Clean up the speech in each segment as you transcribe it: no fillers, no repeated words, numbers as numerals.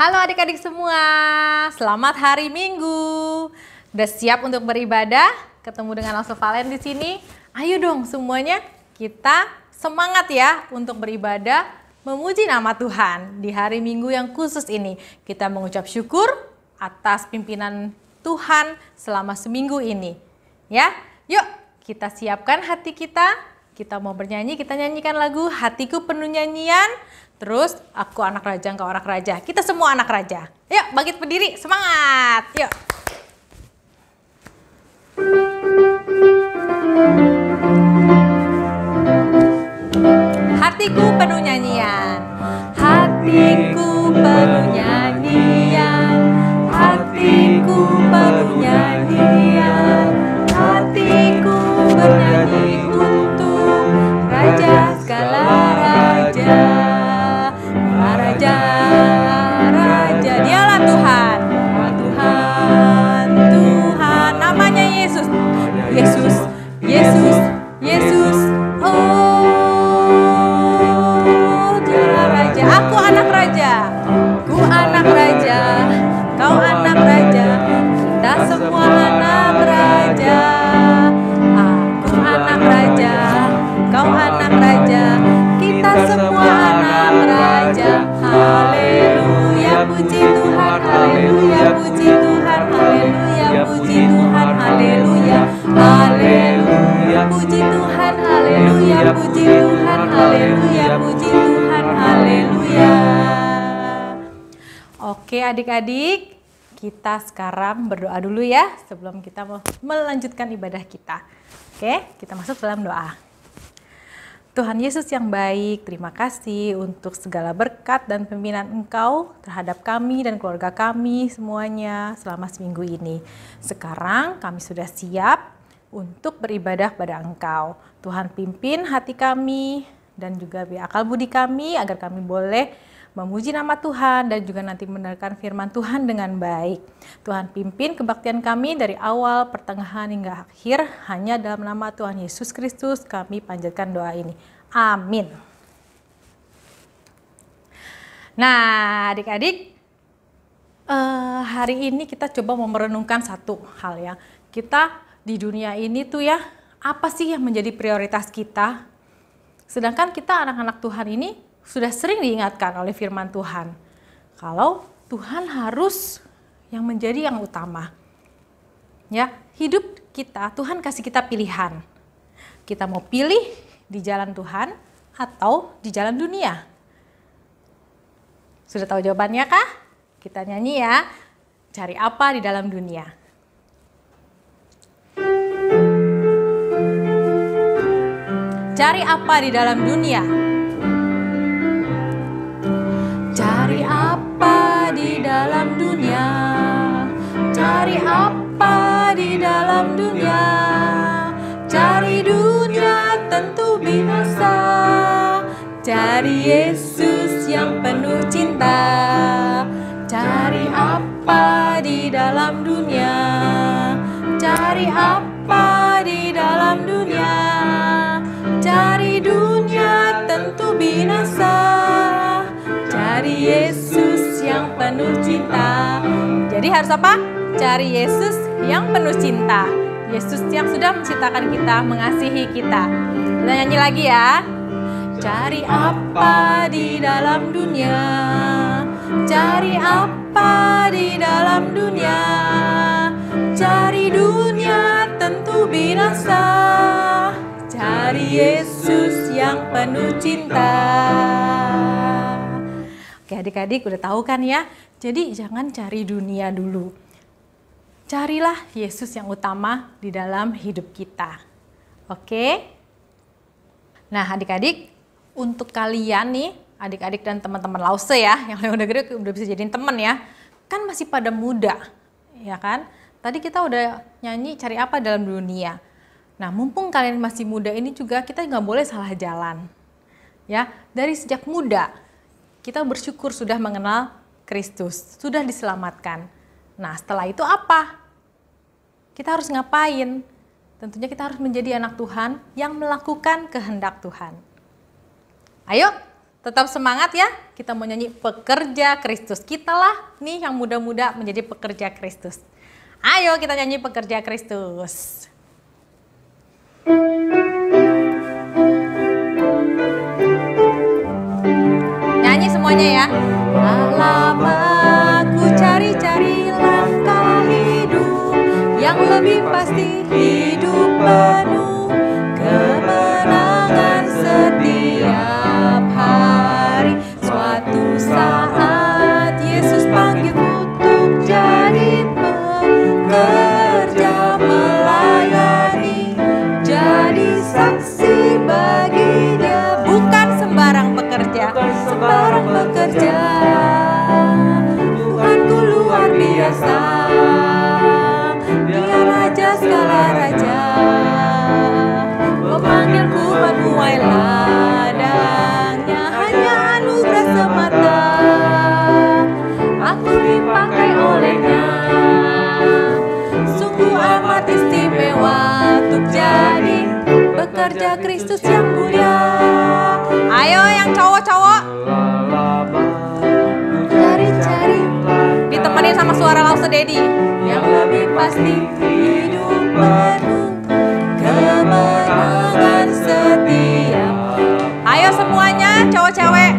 Halo adik-adik semua, selamat hari Minggu. Udah siap untuk beribadah? Ketemu dengan Langsung Valen di sini. Ayo dong semuanya, kita semangat ya untuk beribadah, memuji nama Tuhan di hari Minggu yang khusus ini. Kita mengucap syukur atas pimpinan Tuhan selama seminggu ini. Ya, yuk kita siapkan hati kita. Kita mau bernyanyi, kita nyanyikan lagu Hatiku Penuh Nyanyian. Terus aku anak raja, engkau anak raja. Kita semua anak raja. Yuk bangkit berdiri, semangat. Yuk. Hatiku penuh nyanyian. Hatiku penuh nyanyian. Hatiku penuh nyanyian. Hatiku bernyanyi untuk Raja segala raja. Raja, Raja, dialah Tuhan, Tuhan, Tuhan, namanya Yesus, Yesus, Yesus, Yesus, oh, dialah Raja, aku anak Raja, ku anak Raja, kau anak Raja, kita semua anak Raja, aku anak Raja, kau anak Raja, kita semua anak Raja. Haleluya, puji Tuhan, haleluya, puji Tuhan, haleluya, puji Tuhan, haleluya, haleluya, puji Tuhan, haleluya, puji Tuhan, haleluya, puji Tuhan, haleluya. Oke adik-adik, kita sekarang berdoa dulu ya sebelum kita melanjutkan ibadah kita. Oke, kita masuk dalam doa. Tuhan Yesus yang baik, terima kasih untuk segala berkat dan pembinaan Engkau terhadap kami dan keluarga kami semuanya selama seminggu ini. Sekarang kami sudah siap untuk beribadah pada Engkau. Tuhan pimpin hati kami dan juga akal budi kami agar kami boleh memuji nama Tuhan dan juga nanti mendengarkan firman Tuhan dengan baik. Tuhan pimpin kebaktian kami dari awal, pertengahan hingga akhir. Hanya dalam nama Tuhan Yesus Kristus kami panjatkan doa ini. Amin. Nah adik-adik, hari ini kita coba merenungkan satu hal ya. Kita di dunia ini tuh ya, apa sih yang menjadi prioritas kita? Sedangkan kita anak-anak Tuhan ini sudah sering diingatkan oleh firman Tuhan. Kalau Tuhan harus yang menjadi yang utama. Ya, hidup kita, Tuhan kasih kita pilihan. Kita mau pilih di jalan Tuhan atau di jalan dunia. Sudah tahu jawabannya kah? Kita nyanyi ya. Cari apa di dalam dunia? Cari apa di dalam dunia? Cari apa di dalam dunia? Cari apa di dalam dunia? Cari dunia tentu binasa. Cari Yesus yang penuh cinta. Cari apa di dalam dunia? Cari apa di dalam dunia? Cari dunia tentu binasa. Cari Yesus yang penuh cinta. Jadi harus apa? Cari Yesus yang penuh cinta. Yesus yang sudah menciptakan kita, mengasihi kita. Kita nyanyi lagi ya. Cari apa di dalam dunia? Cari apa di dalam dunia? Cari dunia tentu binasa. Cari Yesus yang penuh cinta. Oke adik-adik udah tahu kan ya? Jadi jangan cari dunia dulu. Carilah Yesus yang utama di dalam hidup kita. Oke? Nah adik-adik, untuk kalian nih, adik-adik dan teman-teman Lause ya, yang udah gede udah bisa jadiin teman ya, kan masih pada muda, ya kan? Tadi kita udah nyanyi cari apa dalam dunia. Nah mumpung kalian masih muda ini juga kita nggak boleh salah jalan. Ya, dari sejak muda kita bersyukur sudah mengenal Kristus, sudah diselamatkan. Nah setelah itu apa? Kita harus ngapain? Tentunya kita harus menjadi anak Tuhan yang melakukan kehendak Tuhan. Ayo Tetap semangat ya, kita mau nyanyi Pekerja Kristus. Kita lah nih yang muda-muda menjadi pekerja Kristus. Ayo kita nyanyi Pekerja Kristus. Nyanyi semuanya ya. Lama ku cari-cari langkah hidup yang lebih pasti, hidup penuh kemenangan setiap hari. Suatu saat Yesus panggil untuk jadi pekerja, melayani, jadi saksi bagi Dia. Bukan sembarang pekerja, sembarang pekerja. Tuhanku luar biasa, Dia raja segala raja. Memanggilku menuai ladangnya, hanya anugerah semata. Aku dipakai olehnya, sungguh amat istimewa untuk jadi pekerja Kristus yang mulia. Ayo yang cowok-cowok, cari-cari, ditemenin sama suara Lause Dedi. Yang lebih pasti, hidup penuh kemenangan setiap. Ayo semuanya, cowok-cewek.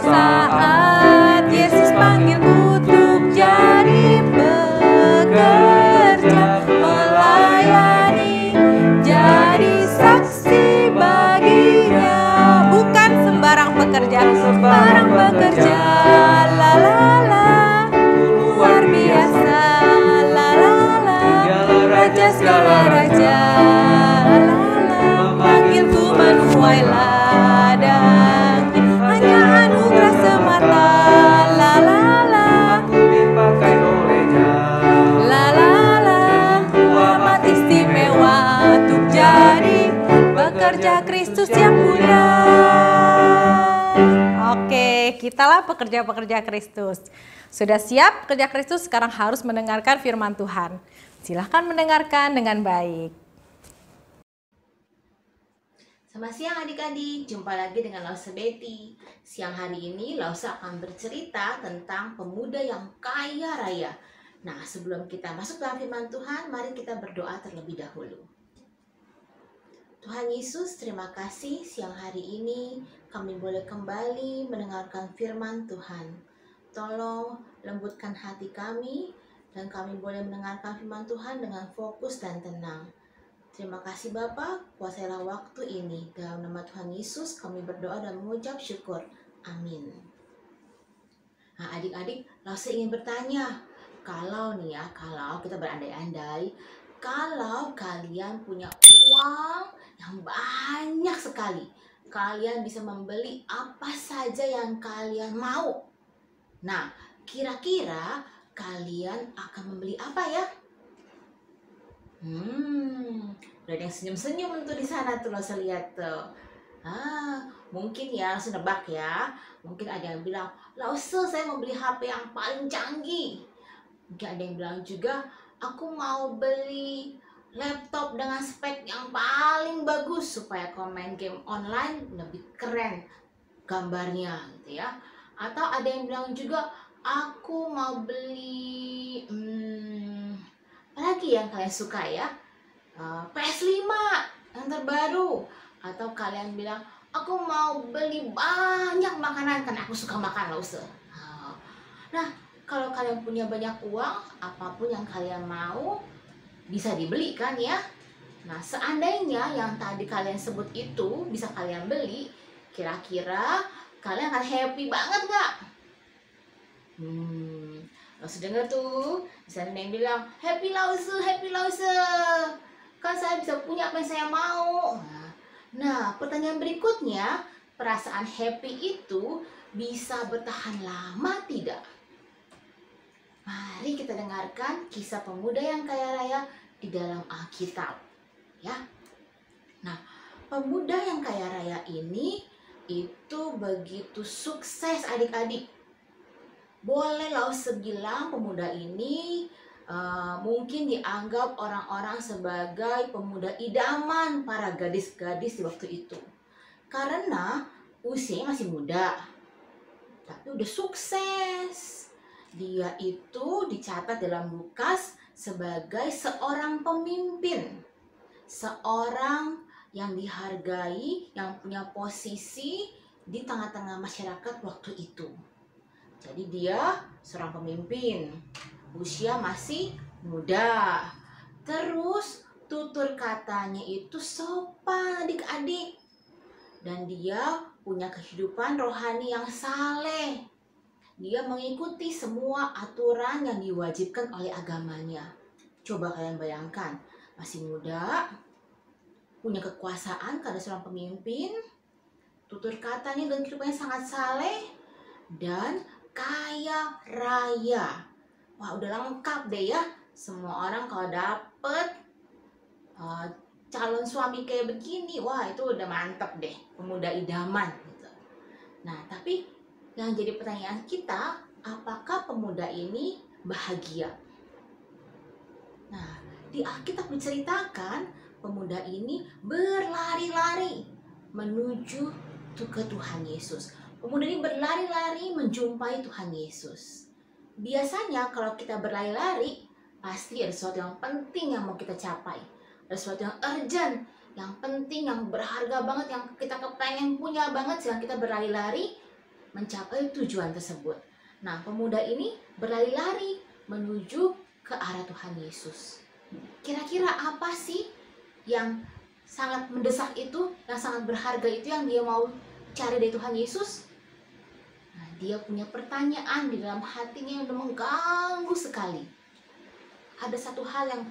Saat Yesus panggilku untuk jadi pekerja, melayani, jadi saksi bagi-Nya. Bukan sembarang pekerja, sembarang pekerja. La la la, luar biasa. La la la, raja segala raja. La la, panggilku menuai ladang, hanya anugerah semata. La la la, dipakai olehnya. la la la, amat istimewa untuk jadi pekerja Kristus yang mulia. Oke, kitalah pekerja-pekerja Kristus. Sudah siap pekerja Kristus? Sekarang harus mendengarkan firman Tuhan. Silahkan mendengarkan dengan baik. Selamat siang adik-adik, jumpa lagi dengan Lause Betty. Siang hari ini Lause akan bercerita tentang pemuda yang kaya raya. Nah, sebelum kita masuk dalam firman Tuhan, mari kita berdoa terlebih dahulu. Tuhan Yesus, terima kasih siang hari ini kami boleh kembali mendengarkan firman Tuhan. Tolong lembutkan hati kami dan kami boleh mendengarkan firman Tuhan dengan fokus dan tenang. Terima kasih Bapa, kuasailah waktu ini. Dalam nama Tuhan Yesus kami berdoa dan mengucap syukur. Amin. Nah adik-adik, Lause ingin bertanya, kalau kita berandai-andai, kalau kalian punya uang yang banyak sekali, kalian bisa membeli apa saja yang kalian mau. Nah, kira-kira kalian akan membeli apa ya? Udah ada yang senyum-senyum tuh di sana tuh, Lause lihat tuh. Mungkin ya Lause nebak ya. Mungkin ada yang bilang, Lause saya mau beli HP yang paling canggih. Mungkin ada yang bilang juga, aku mau beli laptop dengan spek yang paling bagus supaya kalau main game online lebih keren gambarnya gitu ya. Atau ada yang bilang juga, aku mau beli apalagi yang kalian suka ya, PS5 yang terbaru. Atau kalian bilang, aku mau beli banyak makanan karena aku suka makan Lause. Nah, kalau kalian punya banyak uang, apapun yang kalian mau bisa dibeli kan ya. Nah, seandainya yang tadi kalian sebut itu bisa kalian beli, kira-kira kalian akan happy banget gak? Lause denger tuh, misalnya yang bilang, happy Lause, kan saya bisa punya apa yang saya mau. Nah, pertanyaan berikutnya, perasaan happy itu bisa bertahan lama tidak? Mari kita dengarkan kisah pemuda yang kaya raya di dalam Alkitab, ya. Nah, pemuda yang kaya raya ini itu begitu sukses adik-adik. Boleh Lause bilang pemuda ini mungkin dianggap orang-orang sebagai pemuda idaman para gadis-gadis di waktu itu. Karena usianya masih muda, tapi udah sukses. Dia itu dicatat dalam Lukas sebagai seorang pemimpin, seorang yang dihargai, yang punya posisi di tengah-tengah masyarakat waktu itu. Jadi dia seorang pemimpin, usia masih muda. Terus tutur katanya itu sopan adik-adik. Dan dia punya kehidupan rohani yang saleh. Dia mengikuti semua aturan yang diwajibkan oleh agamanya. Coba kalian bayangkan, masih muda, punya kekuasaan karena seorang pemimpin, tutur katanya dan kehidupannya sangat saleh, dan kaya raya. Wah, udah lengkap deh ya. Semua orang kalau dapet calon suami kayak begini, wah itu udah mantep deh, pemuda idaman gitu. Nah, tapi yang jadi pertanyaan kita, apakah pemuda ini bahagia? Nah, di Alkitab diceritakan pemuda ini berlari-lari menuju ke Tuhan Yesus. Pemuda ini berlari-lari menjumpai Tuhan Yesus. Biasanya kalau kita berlari-lari, pasti ada sesuatu yang penting yang mau kita capai. Ada sesuatu yang urgent, yang penting, yang berharga banget, yang kita kepengen punya banget, sehingga kita berlari-lari mencapai tujuan tersebut. Nah, pemuda ini berlari-lari menuju ke arah Tuhan Yesus. Kira-kira apa sih yang sangat mendesak itu, yang sangat berharga itu yang dia mau cari dari Tuhan Yesus? Nah, dia punya pertanyaan di dalam hatinya yang mengganggu sekali. Ada satu hal yang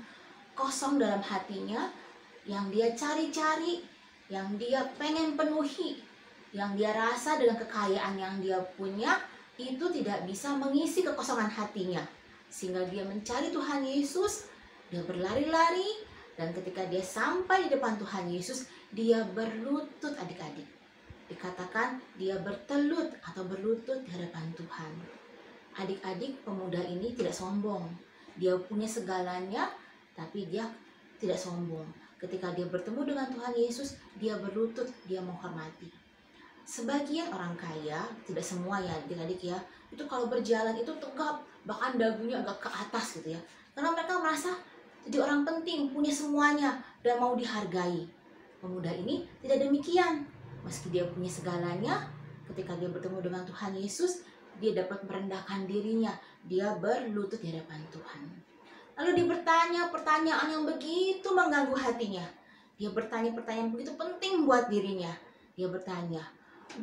kosong dalam hatinya, yang dia cari-cari, yang dia pengen penuhi, yang dia rasa dengan kekayaan yang dia punya itu tidak bisa mengisi kekosongan hatinya. Sehingga dia mencari Tuhan Yesus, dia berlari-lari, dan ketika dia sampai di depan Tuhan Yesus, dia berlutut adik-adik. Dikatakan dia bertelut atau berlutut di hadapan Tuhan. Adik-adik, pemuda ini tidak sombong. Dia punya segalanya, tapi dia tidak sombong. Ketika dia bertemu dengan Tuhan Yesus, dia berlutut, dia menghormati. Sebagian orang kaya, tidak semua ya adik-adik ya, itu kalau berjalan itu tegap, bahkan dagunya agak ke atas gitu ya. Karena mereka merasa jadi orang penting, punya semuanya, dan mau dihargai. Pemuda ini tidak demikian. Meski dia punya segalanya, ketika dia bertemu dengan Tuhan Yesus, dia dapat merendahkan dirinya, dia berlutut di hadapan Tuhan. Lalu dia bertanya pertanyaan yang begitu mengganggu hatinya. Dia bertanya pertanyaan begitu penting buat dirinya. Dia bertanya,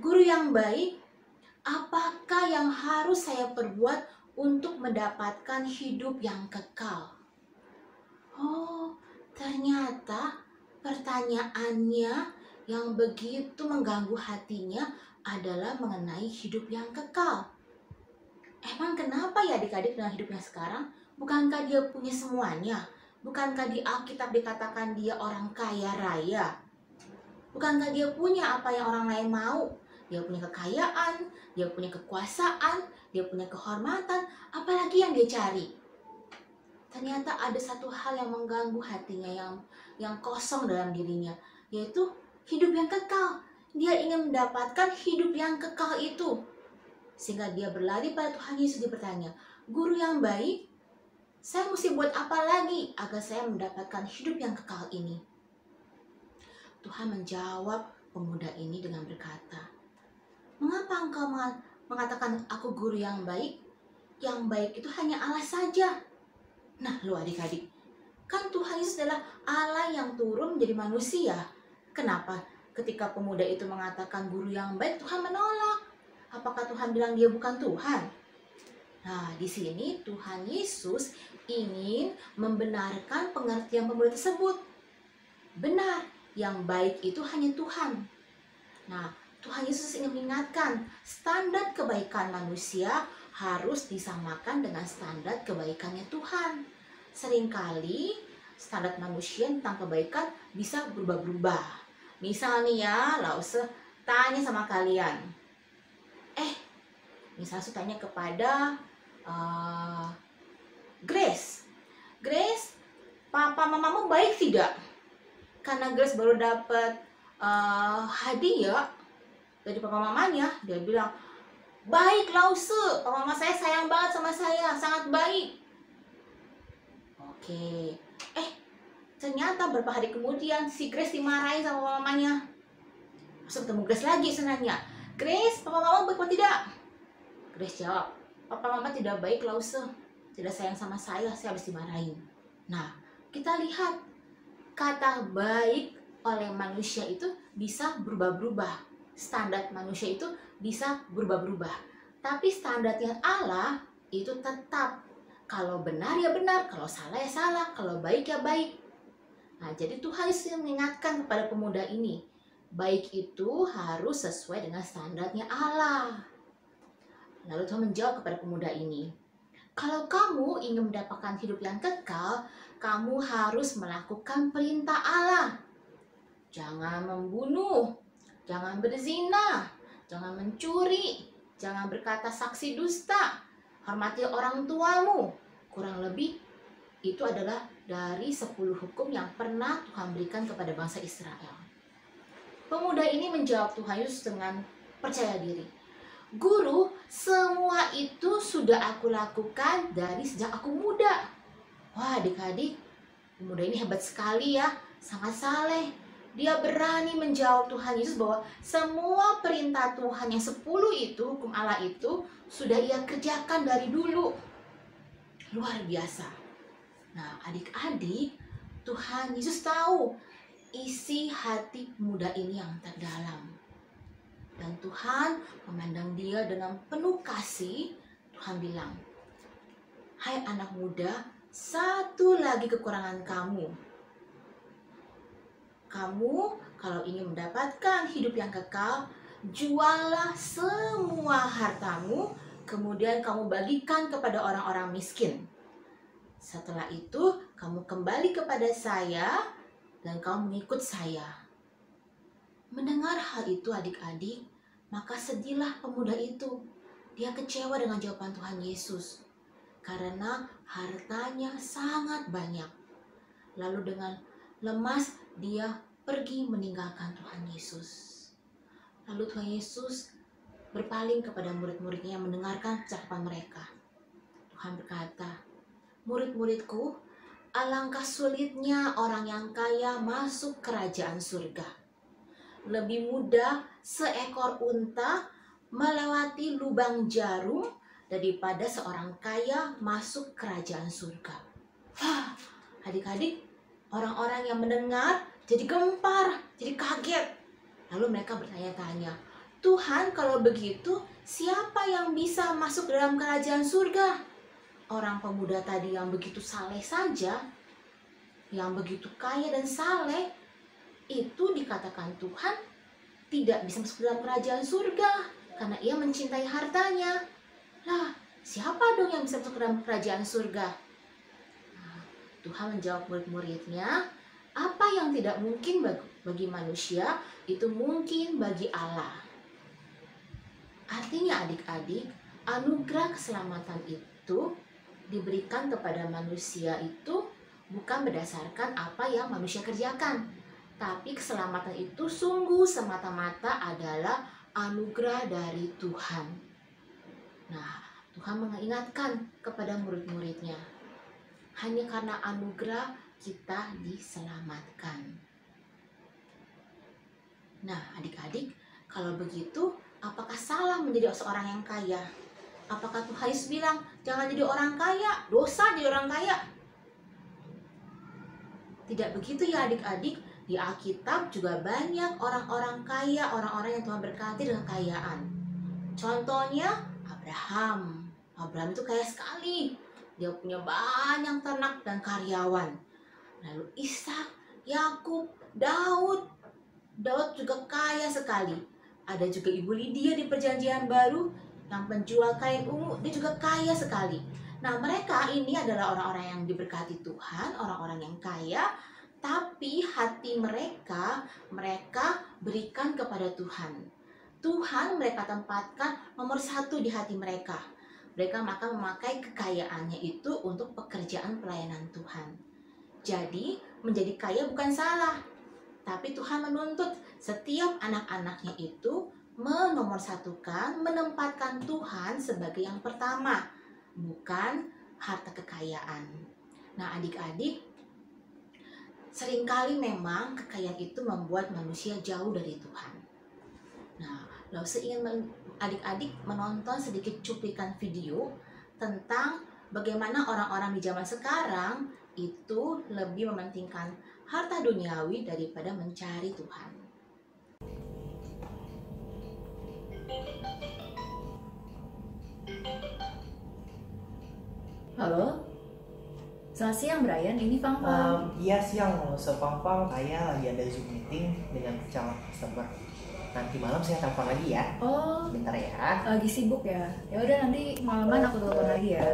"Guru yang baik, apakah yang harus saya perbuat untuk mendapatkan hidup yang kekal?" Oh, ternyata pertanyaannya yang begitu mengganggu hatinya adalah mengenai hidup yang kekal. Emang kenapa ya adik-adik dengan hidupnya sekarang? Bukankah dia punya semuanya? Bukankah di Alkitab dikatakan dia orang kaya raya? Bukankah dia punya apa yang orang lain mau? Dia punya kekayaan, dia punya kekuasaan, dia punya kehormatan, apalagi yang dia cari? Ternyata ada satu hal yang mengganggu hatinya, yang kosong dalam dirinya, yaitu hidup yang kekal. Dia ingin mendapatkan hidup yang kekal itu. Sehingga dia berlari pada Tuhan Yesus, dia bertanya, "Guru yang baik, saya mesti buat apa lagi agar saya mendapatkan hidup yang kekal ini?" Tuhan menjawab pemuda ini dengan berkata, "Mengapa engkau mengatakan aku guru yang baik? Yang baik itu hanya Allah saja." Nah, lu adik-adik, kan Tuhan Yesus adalah Allah yang turun menjadi manusia. Kenapa ketika pemuda itu mengatakan guru yang baik, Tuhan menolak? Apakah Tuhan bilang dia bukan Tuhan? Nah, di sini Tuhan Yesus ingin membenarkan pengertian pemuda tersebut. Benar, yang baik itu hanya Tuhan. Nah, Tuhan Yesus ingin mengingatkan, standar kebaikan manusia harus disamakan dengan standar kebaikannya Tuhan. Seringkali standar manusia tentang kebaikan bisa berubah-ubah. Misal nih ya, Lause tanya sama kalian. Misal saya tanya kepada Grace. Grace, papa mamamu baik tidak? Karena Grace baru dapat hadiah dari papa mamanya, dia bilang, Baik, Lause. Papa mama saya sayang banget sama saya, sangat baik. Oke. Ternyata beberapa hari kemudian si Grace dimarahin sama mamanya. Masuk ketemu Grace lagi senanya. Grace, papa mama baik apa tidak? Grace jawab, papa mama tidak baik, Lause. Tidak sayang sama saya habis dimarahin. Nah, kita lihat kata baik oleh manusia itu bisa berubah-berubah. Standar manusia itu bisa berubah-berubah. Tapi standarnya Allah itu tetap. Kalau benar ya benar, kalau salah ya salah, kalau baik ya baik. Nah, jadi Tuhan Yesus mengingatkan kepada pemuda ini, baik itu harus sesuai dengan standarnya Allah. Lalu Tuhan menjawab kepada pemuda ini, kalau kamu ingin mendapatkan hidup yang kekal, kamu harus melakukan perintah Allah. Jangan membunuh, jangan berzina, jangan mencuri, jangan berkata saksi dusta, hormati orang tuamu. Kurang lebih itu adalah dari 10 hukum yang pernah Tuhan berikan kepada bangsa Israel. Pemuda ini menjawab Tuhan Yesus dengan percaya diri. Guru, semua itu sudah aku lakukan dari sejak aku muda. Wah, adik-adik, pemuda ini hebat sekali ya, sangat saleh. Dia berani menjawab Tuhan Yesus bahwa semua perintah Tuhan yang 10 itu, hukum Allah itu, sudah ia kerjakan dari dulu. Luar biasa. Nah, adik-adik, Tuhan Yesus tahu isi hati pemuda ini yang terdalam. Dan Tuhan memandang dia dengan penuh kasih. Tuhan bilang, hai anak muda, satu lagi kekurangan kamu. Kamu kalau ingin mendapatkan hidup yang kekal, jualah semua hartamu, kemudian kamu bagikan kepada orang-orang miskin. Setelah itu, kamu kembali kepada saya dan kamu mengikut saya. Mendengar hal itu adik-adik, maka sedihlah pemuda itu. Dia kecewa dengan jawaban Tuhan Yesus. Karena hartanya sangat banyak. Lalu dengan lemas, dia pergi meninggalkan Tuhan Yesus. Lalu Tuhan Yesus berpaling kepada murid-muridnya yang mendengarkan cakapan mereka. Tuhan berkata, murid-muridku, alangkah sulitnya orang yang kaya masuk kerajaan surga. Lebih mudah seekor unta melewati lubang jarum daripada seorang kaya masuk kerajaan surga. Adik-adik, orang-orang yang mendengar jadi gempar, jadi kaget. Lalu mereka bertanya-tanya, Tuhan, kalau begitu siapa yang bisa masuk dalam kerajaan surga? Orang pemuda tadi yang begitu saleh saja, yang begitu kaya dan saleh, itu dikatakan Tuhan tidak bisa masuk dalam kerajaan surga karena ia mencintai hartanya. Lah, siapa dong yang bisa masuk dalam kerajaan surga? Nah, Tuhan menjawab murid-muridnya, apa yang tidak mungkin bagi manusia, itu mungkin bagi Allah. Artinya adik-adik, anugerah keselamatan itu diberikan kepada manusia itu bukan berdasarkan apa yang manusia kerjakan, tapi keselamatan itu sungguh semata-mata adalah anugerah dari Tuhan. Nah, Tuhan mengingatkan kepada murid-muridnya, hanya karena anugerah kita diselamatkan. Nah, adik-adik, kalau begitu, apakah salah menjadi seorang yang kaya? Apakah Tuhan Yesus bilang, jangan jadi orang kaya, dosa jadi orang kaya? Tidak begitu ya adik-adik. Di Alkitab juga banyak orang-orang kaya, orang-orang yang Tuhan berkati dengan kekayaan. Contohnya Abraham. Abraham itu kaya sekali. Dia punya banyak ternak dan karyawan. Lalu Ishak, Yakub, Daud. Daud juga kaya sekali. Ada juga Ibu Lydia di Perjanjian Baru yang penjual kain ungu, dia juga kaya sekali. Nah, mereka ini adalah orang-orang yang diberkati Tuhan, orang-orang yang kaya, tapi hati mereka berikan kepada Tuhan. Tuhan mereka tempatkan nomor 1 di hati mereka. Mereka maka memakai kekayaannya itu untuk pekerjaan pelayanan Tuhan. Jadi, menjadi kaya bukan salah, tapi Tuhan menuntut setiap anak-anaknya itu menomorsatukan, menempatkan Tuhan sebagai yang pertama, bukan harta kekayaan. Nah, adik-adik, seringkali memang kekayaan itu membuat manusia jauh dari Tuhan. Nah, Lause ingin adik-adik menonton sedikit cuplikan video tentang bagaimana orang-orang di zaman sekarang itu lebih mementingkan harta duniawi daripada mencari Tuhan. Halo, selamat siang Brian, ini Fang. Iya siang loh, sepang-pang saya lagi ada Zoom meeting dengan calon customer. Nanti malam saya telepon lagi ya. Oh, Bentar ya. lagi sibuk ya? Ya udah nanti malaman aku telepon lagi ya.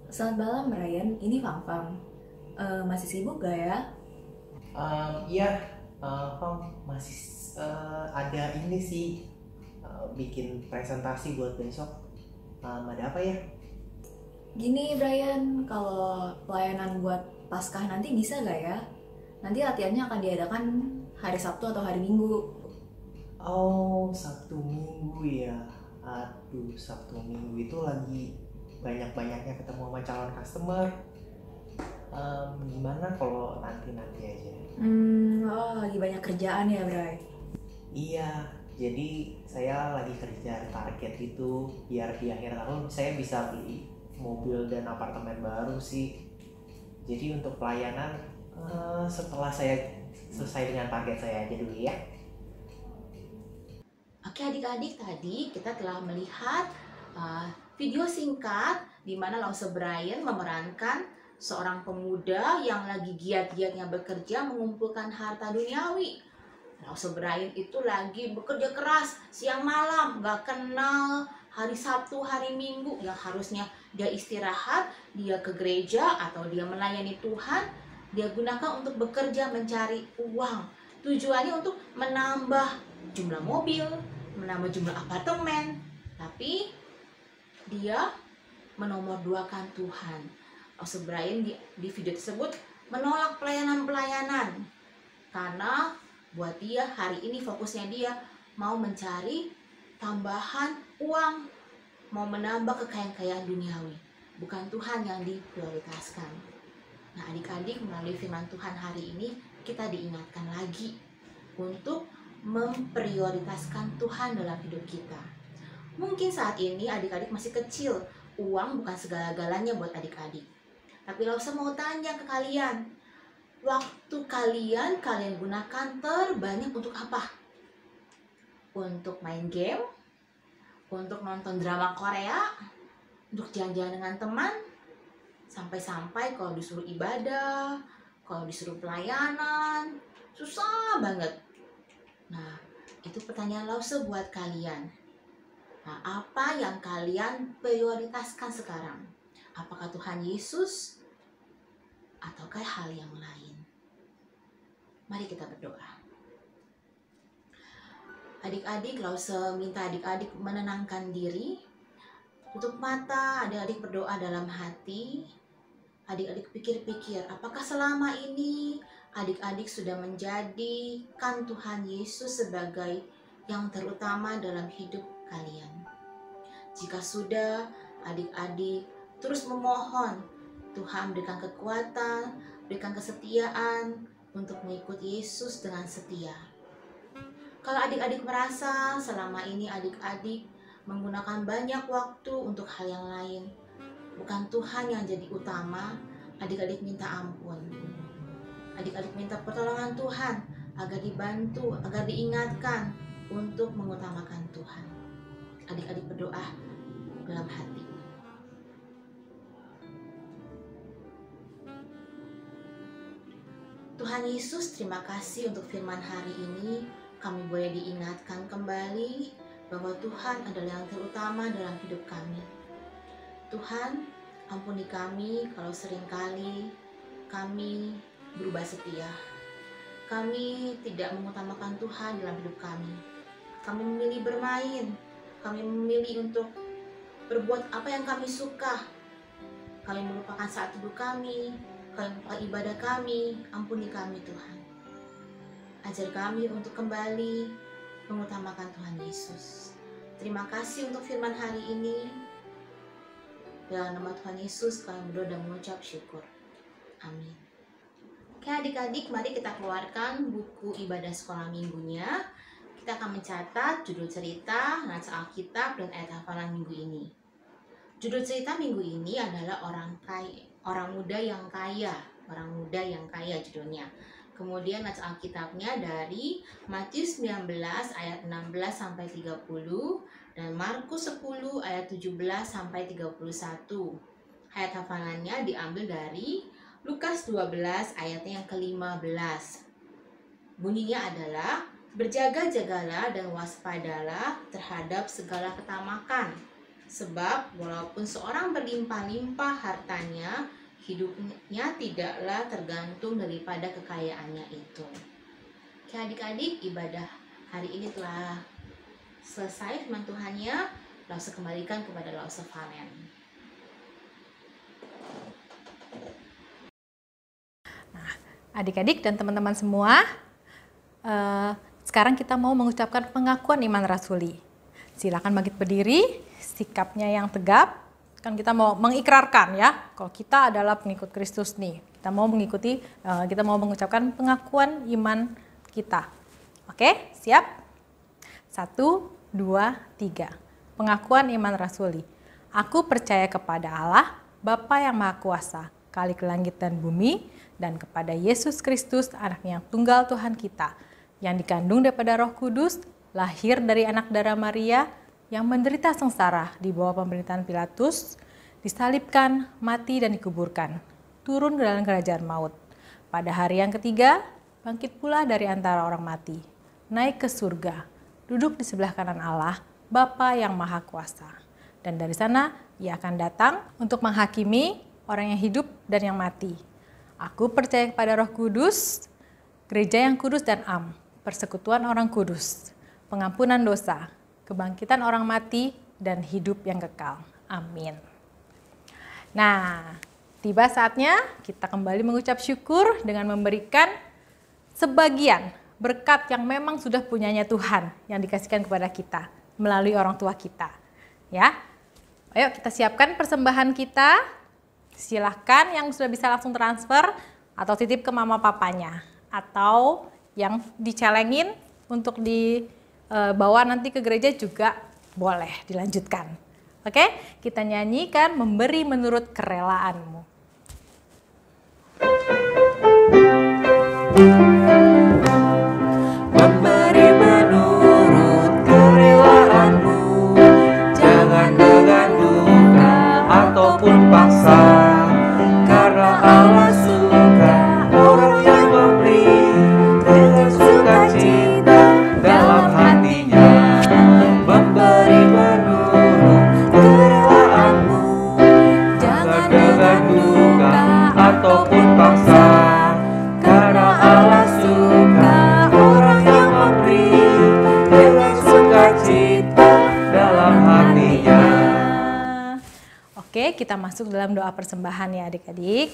Selamat malam Brian, ini Fang. Masih sibuk gak ya? Iya, Pang masih ada ini sih bikin presentasi buat besok. Ada apa ya? Gini Brian, kalau pelayanan buat Paskah nanti bisa gak ya? Nanti latihannya akan diadakan hari Sabtu atau hari Minggu. Oh, Sabtu Minggu ya. Aduh, Sabtu Minggu itu lagi banyak-banyaknya ketemu sama calon customer. Gimana kalau nanti aja? Oh lagi banyak kerjaan ya Bray? Iya, jadi saya lagi kerja target itu biar di akhir tahun saya bisa beli mobil dan apartemen baru sih. Jadi untuk pelayanan setelah saya selesai dengan target saya aja dulu ya. Oke adik-adik, tadi kita telah melihat video singkat di mana Lause Brian memerankan seorang pemuda yang lagi giat-giatnya bekerja mengumpulkan harta duniawi. Lause Brian itu lagi bekerja keras siang malam, gak kenal hari Sabtu, hari Minggu yang harusnya dia istirahat, dia ke gereja atau dia melayani Tuhan, dia gunakan untuk bekerja mencari uang. Tujuannya untuk menambah jumlah mobil, menambah jumlah apartemen, tapi dia menomorduakan Tuhan. Lause Brian di video tersebut menolak pelayanan-pelayanan karena buat dia hari ini fokusnya dia mau mencari tambahan uang, mau menambah kekayaan-kekayaan duniawi, bukan Tuhan yang diprioritaskan. Nah adik-adik, melalui firman Tuhan hari ini kita diingatkan lagi untuk memprioritaskan Tuhan dalam hidup kita. Mungkin saat ini adik-adik masih kecil, uang bukan segala-galanya buat adik-adik. Tapi Lause mau tanya ke kalian, waktu kalian gunakan terbanyak untuk apa? Untuk main game? Untuk nonton drama Korea? Untuk jalan-jalan dengan teman? Sampai-sampai kalau disuruh ibadah, kalau disuruh pelayanan, susah banget. Nah, itu pertanyaan Lause buat kalian. Nah, apa yang kalian prioritaskan sekarang? Apakah Tuhan Yesus ataukah hal yang lain? Mari kita berdoa. Adik-adik, Lause minta adik-adik menenangkan diri. Tutup mata, adik-adik berdoa dalam hati. Adik-adik pikir-pikir, apakah selama ini adik-adik sudah menjadikan Tuhan Yesus sebagai yang terutama dalam hidup kalian? Jika sudah, adik-adik terus memohon Tuhan berikan kekuatan, berikan kesetiaan untuk mengikuti Yesus dengan setia. Kalau adik-adik merasa selama ini adik-adik menggunakan banyak waktu untuk hal yang lain, bukan Tuhan yang jadi utama, adik-adik minta ampun. Adik-adik minta pertolongan Tuhan agar dibantu, agar diingatkan untuk mengutamakan Tuhan. Adik-adik berdoa dalam hati. Tuhan Yesus, terima kasih untuk firman hari ini. Kami boleh diingatkan kembali bahwa Tuhan adalah yang terutama dalam hidup kami. Tuhan, ampuni kami kalau seringkali kami berubah setia. Kami tidak mengutamakan Tuhan dalam hidup kami. Kami memilih bermain. Kami memilih untuk berbuat apa yang kami suka. Kami melupakan saat teduh kami. Kami buka ibadah kami, ampuni kami Tuhan. Ajar kami untuk kembali mengutamakan Tuhan Yesus. Terima kasih untuk firman hari ini. Dalam nama Tuhan Yesus kami berdoa dan mengucap syukur. Amin. Oke adik-adik, mari kita keluarkan buku ibadah sekolah minggunya. Kita akan mencatat judul cerita, nats Alkitab, dan ayat hafalan minggu ini. Judul cerita minggu ini adalah orang muda yang kaya judulnya. Kemudian nats Alkitabnya dari Matius 19 ayat 16 sampai 30 dan Markus 10 ayat 17 sampai 31. Ayat hafalannya diambil dari Lukas 12 ayatnya yang ke-15. Bunyinya adalah, berjaga-jagalah dan waspadalah terhadap segala ketamakan. Sebab walaupun seorang berlimpah-limpah hartanya, hidupnya tidaklah tergantung daripada kekayaannya itu. Oke adik-adik, ibadah hari ini telah selesai firman Tuhannya. Langsung kembalikan kepada Lause Valen. Nah, adik-adik dan teman-teman semua, sekarang kita mau mengucapkan pengakuan iman rasuli. Silakan bangkit berdiri, sikapnya yang tegap. Kan kita mau mengikrarkan ya, kalau kita adalah pengikut Kristus nih. Kita mau mengucapkan pengakuan iman kita. Oke, siap? 1, 2, 3. Pengakuan iman rasuli. Aku percaya kepada Allah, Bapa yang Maha Kuasa, Khalik langit dan bumi, dan kepada Yesus Kristus, Anaknya yang tunggal Tuhan kita, yang dikandung daripada Roh Kudus, lahir dari anak darah Maria, yang menderita sengsara di bawah pemerintahan Pilatus, disalibkan, mati dan dikuburkan, turun ke dalam kerajaan maut. Pada hari yang ketiga, bangkit pula dari antara orang mati, naik ke surga, duduk di sebelah kanan Allah, Bapa yang Maha Kuasa. Dan dari sana ia akan datang untuk menghakimi orang yang hidup dan yang mati. Aku percaya kepada Roh Kudus, gereja yang kudus dan am, persekutuan orang kudus, pengampunan dosa, kebangkitan orang mati, dan hidup yang kekal. Amin. Nah, tiba saatnya kita kembali mengucap syukur dengan memberikan sebagian berkat yang memang sudah punyanya Tuhan yang dikasihkan kepada kita melalui orang tua kita. Ya, ayo kita siapkan persembahan kita. Silahkan yang sudah bisa langsung transfer atau titip ke mama papanya. Atau yang dicelengin untuk dibawa nanti ke gereja juga boleh dilanjutkan. Oke, kita nyanyikan memberi menurut kerelaanmu. Memberi menurut kerelaanmu, jangan dengan duka ataupun paksa, karena Allah suka orang yang memberi dengan sukacita dalam hatinya. Memberi menurut kerelaanmu, jangan dengan duka ataupun paksa, karena Allah suka orang yang memberi dengan sukacita dalam hatinya. Oke, kita masuk dalam doa persembahan ya adik-adik.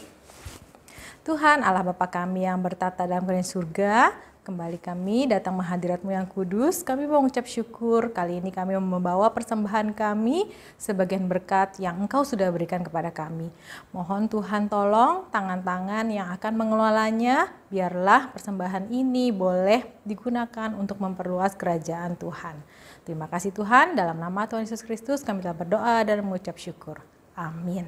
Tuhan Allah Bapa kami yang bertata dalam kerajaan surga, kembali kami datang menghadirat-Mu yang kudus. Kami mengucap syukur kali ini kami membawa persembahan kami sebagian berkat yang Engkau sudah berikan kepada kami. Mohon Tuhan tolong tangan-tangan yang akan mengelolanya, biarlah persembahan ini boleh digunakan untuk memperluas kerajaan Tuhan. Terima kasih Tuhan, dalam nama Tuhan Yesus Kristus kami telah berdoa dan mengucap syukur. Amin.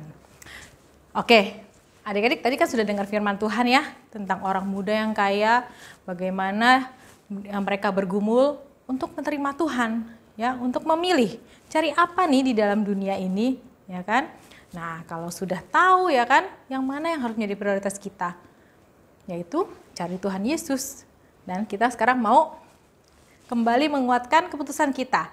Oke, adik-adik tadi kan sudah dengar firman Tuhan ya tentang orang muda yang kaya, bagaimana mereka bergumul untuk menerima Tuhan, ya, untuk memilih cari apa nih di dalam dunia ini, ya kan? Nah, kalau sudah tahu ya kan, yang mana yang harus menjadi prioritas kita, yaitu cari Tuhan Yesus. Dan kita sekarang mau kembali menguatkan keputusan kita,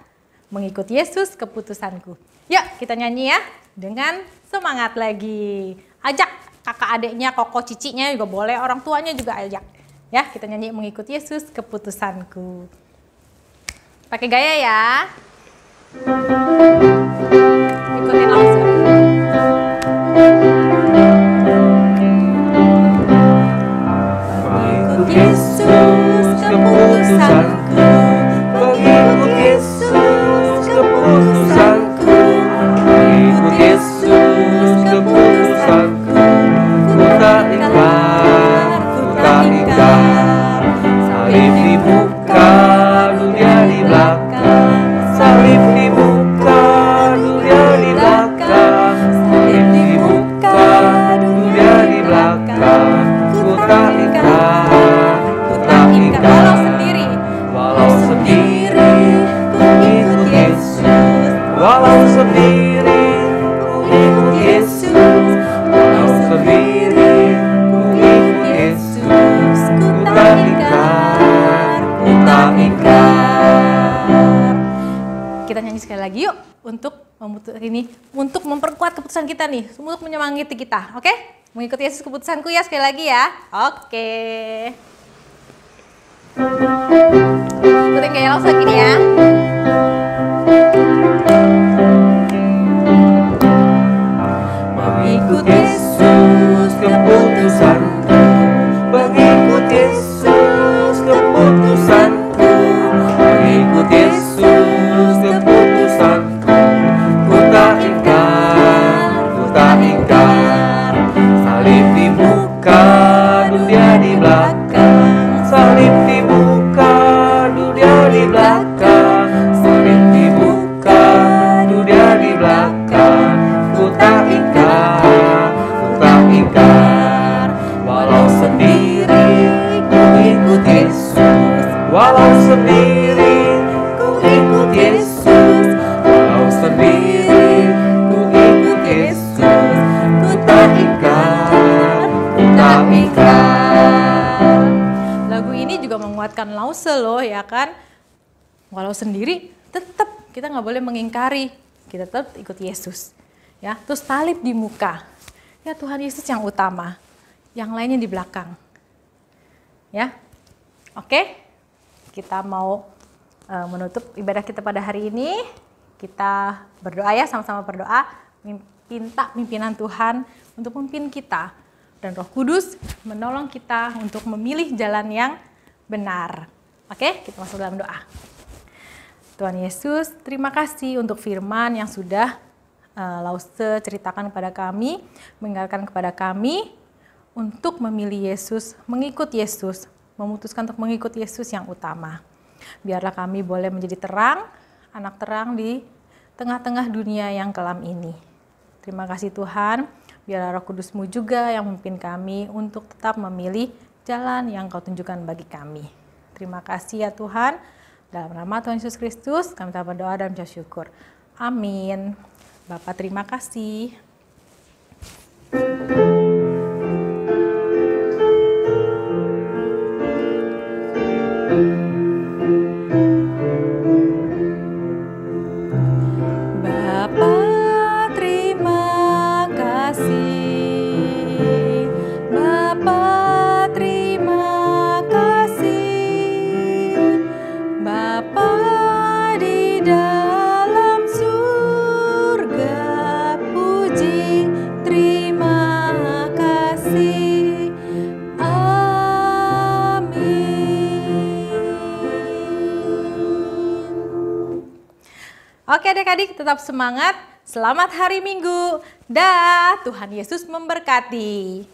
mengikut Yesus keputusanku. Yuk kita nyanyi ya dengan semangat lagi. Ajak kakak adiknya, koko cicinya juga boleh, orang tuanya juga ajak. Ya, kita nyanyi mengikut Yesus keputusanku. Pakai gaya ya. Ikutin langsung. Yesus keputusanku, mengikut Yesus keputusanku, mengikut Yesus keputusanku. Ku tak ingkar, ku tak ingkar. Salib dibuka, dunia di belakang. Salib dibuka, dunia di belakang. Salib dibuka, dunia di belakang. Ku tak ingkar, ku tak ingkar. Walau sendiri, ku ikut Yesus. Walau sendiri, ku ikut Yesus. Walau sendiri, ku ikut Yesus. Ku tak ingkar, ku tak ingkar. Kita nyanyi sekali lagi yuk untuk untuk memperkuat keputusan kita nih, untuk menyemangati kita. Oke? Mengikuti Yesus keputusanku ya, sekali lagi ya. Oke. Ikutin kayak langsung gini ya. Mengikut Yesus keputusanku, mengikut Yesus keputusanku, mengikut Yesus keputusanku. Ku tak ingkar, ku tak ingkar. Salib dibuka, dunia di belakang. Salib dibuka, dunia di belakang. Salib dibuka, dunia di belakang. Ku tak ingkar, ku tak ingkar. Walau sendiri, ku ikut Yesus. Walau sendiri, ku ikut Yesus. Walau sendiri, ku ikut Yesus. Ku tak ingkar, ku tak ingkar. Lagu ini juga menguatkan Lause loh ya kan. Walau sendiri tetap kita nggak boleh mengingkari, kita tetap ikut Yesus. Ya, terus salib di muka. Ya Tuhan Yesus yang utama, yang lainnya di belakang. Ya, oke. Kita mau menutup ibadah kita pada hari ini. Kita berdoa ya, sama-sama berdoa. Minta pimpinan Tuhan untuk memimpin kita. Dan Roh Kudus menolong kita untuk memilih jalan yang benar. Oke, kita masuk dalam doa. Tuhan Yesus, terima kasih untuk firman yang sudah Lause ceritakan kepada kami, mengingatkan kepada kami untuk memilih Yesus, mengikut Yesus, memutuskan untuk mengikut Yesus yang utama. Biarlah kami boleh menjadi terang, anak terang di tengah-tengah dunia yang kelam ini. Terima kasih Tuhan, biarlah Roh Kudus-Mu juga yang memimpin kami untuk tetap memilih jalan yang Kau tunjukkan bagi kami. Terima kasih ya Tuhan, dalam nama Tuhan Yesus Kristus kami telah berdoa dan bersyukur. Amin. Bapak terima kasih. Bapak terima kasih. Bapak terima kasih. Bapak di dalam surga, puji terima kasih. Amin. Oke adik-adik, tetap semangat. Selamat hari Minggu. Dah, Tuhan Yesus memberkati.